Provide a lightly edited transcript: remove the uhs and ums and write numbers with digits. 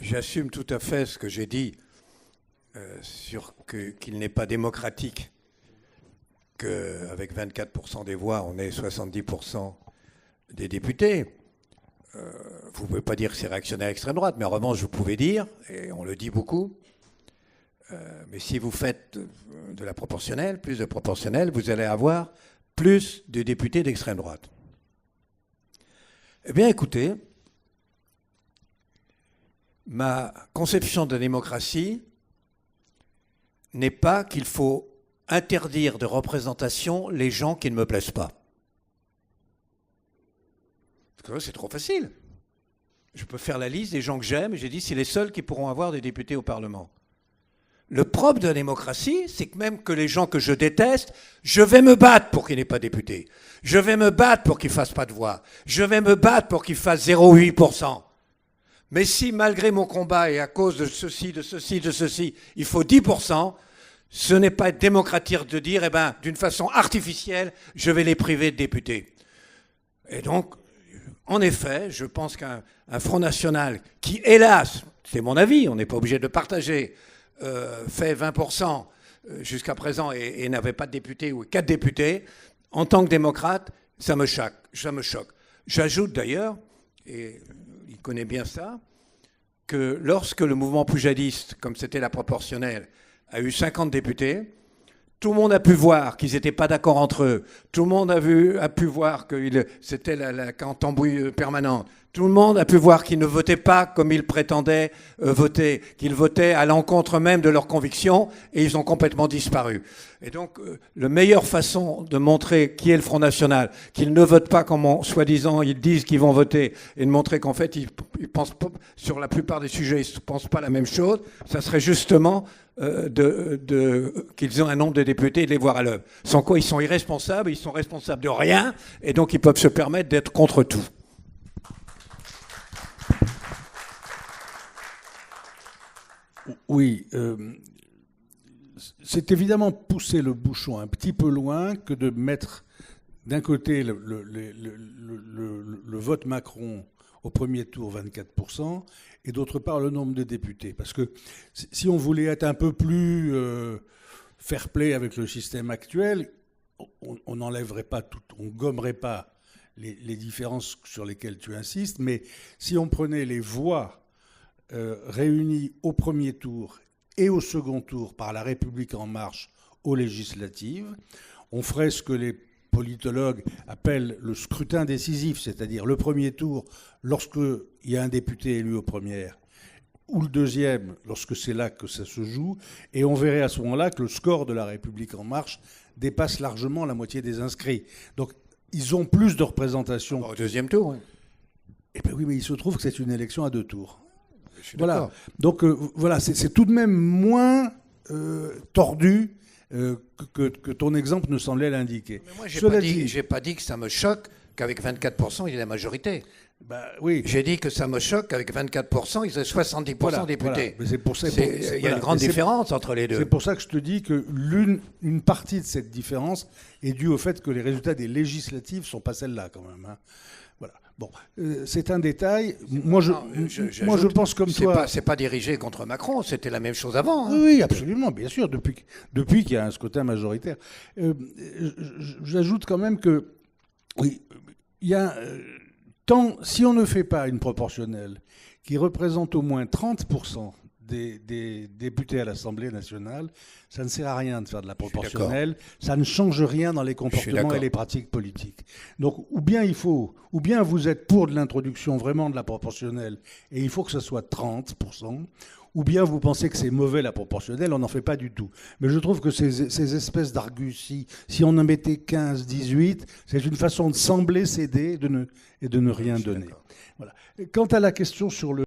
J'assume tout à fait ce que j'ai dit sur qu'il n'est pas démocratique qu'avec 24% des voix, on ait 70% des députés. Vous ne pouvez pas dire que c'est réactionnaire extrême droite, mais en revanche, vous pouvez dire, et on le dit beaucoup, mais si vous faites de la proportionnelle, plus de proportionnelle, vous allez avoir plus de députés d'extrême droite. Eh bien, écoutez, ma conception de la démocratie n'est pas qu'il faut interdire de représentation les gens qui ne me plaisent pas. Parce que c'est trop facile. Je peux faire la liste des gens que j'aime et j'ai dit c'est les seuls qui pourront avoir des députés au Parlement. Le propre de la démocratie, c'est que même que les gens que je déteste, je vais me battre pour qu'ils n'aient pas de députés. Je vais me battre pour qu'ils ne fassent pas de voix. Je vais me battre pour qu'ils fassent 0,8%. Mais si, malgré mon combat et à cause de ceci, de ceci, de ceci, il faut 10%, ce n'est pas démocratique de dire, eh ben, d'une façon artificielle, je vais les priver de députés. Et donc, en effet, je pense qu'un Front National qui, hélas, c'est mon avis, on n'est pas obligé de le partager, fait 20% jusqu'à présent et n'avait pas de députés ou 4 députés, en tant que démocrate, ça me choque. J'ajoute d'ailleurs, et il connaît bien ça, que lorsque le mouvement poujadiste, comme c'était la proportionnelle, a eu 50 députés, tout le monde a pu voir qu'ils n'étaient pas d'accord entre eux. Tout le monde a pu voir que c'était la cambouille permanente. Tout le monde a pu voir qu'ils ne votaient pas comme ils prétendaient voter, qu'ils votaient à l'encontre même de leurs convictions, et ils ont complètement disparu. Et donc, la meilleure façon de montrer qui est le Front National, qu'ils ne votent pas comme soi-disant ils disent qu'ils vont voter, et de montrer qu'en fait, ils pensent pas, sur la plupart des sujets, ils ne pensent pas la même chose, ça serait justement qu'ils ont un nombre de députés et de les voir à l'œuvre. Sans quoi ils sont irresponsables, ils sont responsables de rien, et donc ils peuvent se permettre d'être contre tout. Oui, c'est évidemment pousser le bouchon un petit peu loin que de mettre d'un côté le vote Macron au premier tour 24% et d'autre part le nombre de députés. Parce que si on voulait être un peu plus fair-play avec le système actuel, on n'enlèverait pas tout, on gommerait pas les différences sur lesquelles tu insistes, mais si on prenait les voix réunis au premier tour et au second tour par La République En Marche aux législatives, on ferait ce que les politologues appellent le scrutin décisif, c'est-à-dire le premier tour lorsqu'il y a un député élu aux premières, ou le deuxième lorsque c'est là que ça se joue, et on verrait à ce moment-là que le score de La République En Marche dépasse largement la moitié des inscrits. Donc ils ont plus de représentation. Au deuxième tour, oui. Eh bien oui, mais il se trouve que c'est une élection à 2 tours. Voilà. Donc voilà, c'est tout de même moins tordu que ton exemple ne semblait l'indiquer. Mais moi, j'ai pas dit que ça me choque qu'avec 24%, il y ait la majorité. Bah, oui. J'ai dit que ça me choque qu'avec 24%, ils aient 70% députés. Voilà. Il y a une grande différence entre les deux. C'est pour ça que je te dis que une partie de cette différence est due au fait que les résultats des législatives ne sont pas celles-là quand même. Hein. Voilà. Bon, c'est un détail. Moi, je pense comme toi. C'est pas dirigé contre Macron, c'était la même chose avant. Hein. Oui, absolument, bien sûr, depuis qu'il y a un scrutin majoritaire. J'ajoute quand même que, oui, il y a si on ne fait pas une proportionnelle qui représente au moins 30% des députés à l'Assemblée nationale, ça ne sert à rien de faire de la proportionnelle, ça ne change rien dans les comportements et les pratiques politiques. Donc, ou bien vous êtes pour de l'introduction vraiment de la proportionnelle, et il faut que ce soit 30%, ou bien vous pensez que c'est mauvais la proportionnelle, on n'en fait pas du tout. Mais je trouve que ces espèces d'argusties, si on en mettait 15, 18, c'est une façon de sembler céder et de ne rien donner. Voilà. Quant à la question sur le